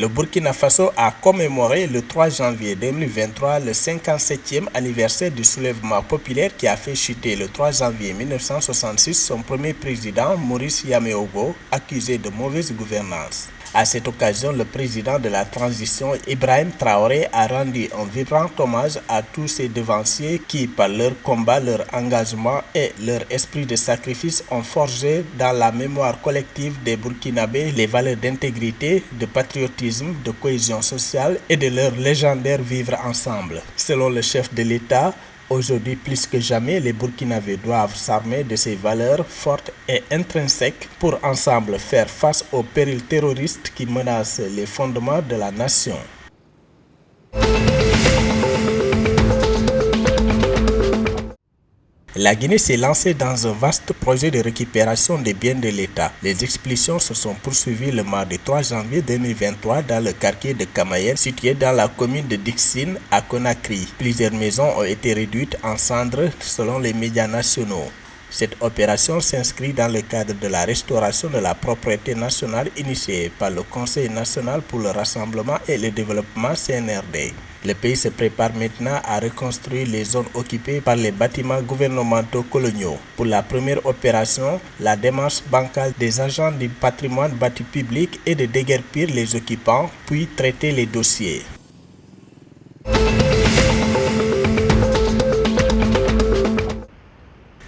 Le Burkina Faso a commémoré le 3 janvier 2023 le 57e anniversaire du soulèvement populaire qui a fait chuter le 3 janvier 1966 son premier président Maurice Yaméogo, accusé de mauvaise gouvernance. À cette occasion, le président de la transition, Ibrahim Traoré, a rendu un vibrant hommage à tous ces devanciers qui, par leur combat, leur engagement et leur esprit de sacrifice, ont forgé dans la mémoire collective des Burkinabés les valeurs d'intégrité, de patriotisme, de cohésion sociale et de leur légendaire vivre ensemble. Selon le chef de l'État, aujourd'hui, plus que jamais, les Burkinabés doivent s'armer de ces valeurs fortes et intrinsèques pour ensemble faire face aux périls terroristes qui menacent les fondements de la nation. La Guinée s'est lancée dans un vaste projet de récupération des biens de l'État. Les expulsions se sont poursuivies le mardi 3 janvier 2023 dans le quartier de Kamayel, situé dans la commune de Dixine à Conakry. Plusieurs maisons ont été réduites en cendres selon les médias nationaux. Cette opération s'inscrit dans le cadre de la restauration de la propriété nationale initiée par le Conseil national pour le rassemblement et le développement CNRD. Le pays se prépare maintenant à reconstruire les zones occupées par les bâtiments gouvernementaux coloniaux. Pour la première opération, la démarche bancale des agents du patrimoine bâti public est de déguerpir les occupants, puis traiter les dossiers.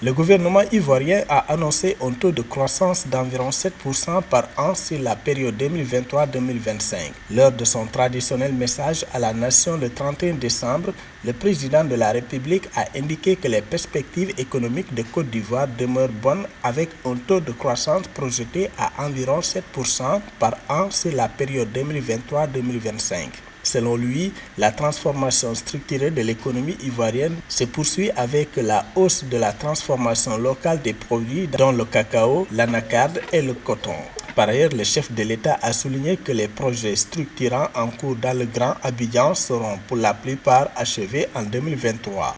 Le gouvernement ivoirien a annoncé un taux de croissance d'environ 7% par an sur la période 2023-2025. Lors de son traditionnel message à la nation le 31 décembre, le président de la République a indiqué que les perspectives économiques de Côte d'Ivoire demeurent bonnes avec un taux de croissance projeté à environ 7% par an sur la période 2023-2025. Selon lui, la transformation structurée de l'économie ivoirienne se poursuit avec la hausse de la transformation locale des produits dont le cacao, l'anacarde et le coton. Par ailleurs, le chef de l'État a souligné que les projets structurants en cours dans le Grand Abidjan seront pour la plupart achevés en 2023.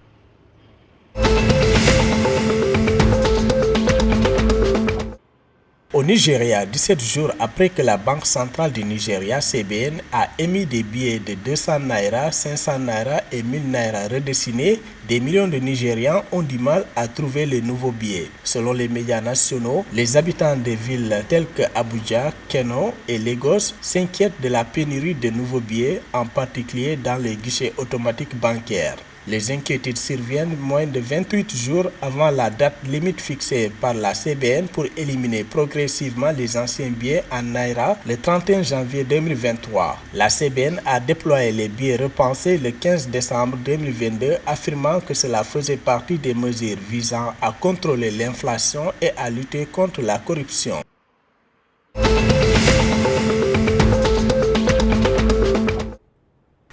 Au Nigeria, 17 jours après que la Banque centrale du Nigeria, CBN, a émis des billets de 200 naira, 500 naira et 1000 naira redessinés, des millions de Nigérians ont du mal à trouver les nouveaux billets. Selon les médias nationaux, les habitants des villes telles que Abuja, Kano et Lagos s'inquiètent de la pénurie de nouveaux billets, en particulier dans les guichets automatiques bancaires. Les inquiétudes surviennent moins de 28 jours avant la date limite fixée par la CBN pour éliminer progressivement les anciens billets en naira le 31 janvier 2023. La CBN a déployé les billets repensés le 15 décembre 2022, affirmant que cela faisait partie des mesures visant à contrôler l'inflation et à lutter contre la corruption.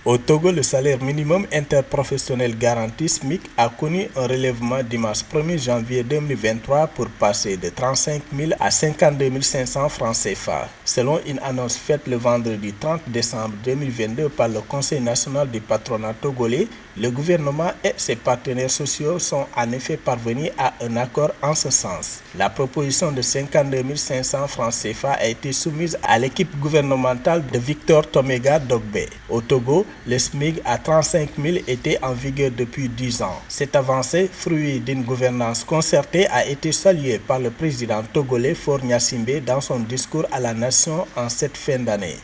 Au Togo, le salaire minimum interprofessionnel garanti SMIC a connu un relèvement dimanche 1er janvier 2023 pour passer de 35 000 à 52 500 francs CFA. Selon une annonce faite le vendredi 30 décembre 2022 par le Conseil national du patronat togolais, le gouvernement et ses partenaires sociaux sont en effet parvenus à un accord en ce sens. La proposition de 52 500 francs CFA a été soumise à l'équipe gouvernementale de Victor Toméga Dogbe. Au Togo, le SMIC à 35 000 était en vigueur depuis 10 ans. Cette avancée, fruit d'une gouvernance concertée, a été saluée par le président togolais Faure Gnassingbé dans son discours à la nation en cette fin d'année.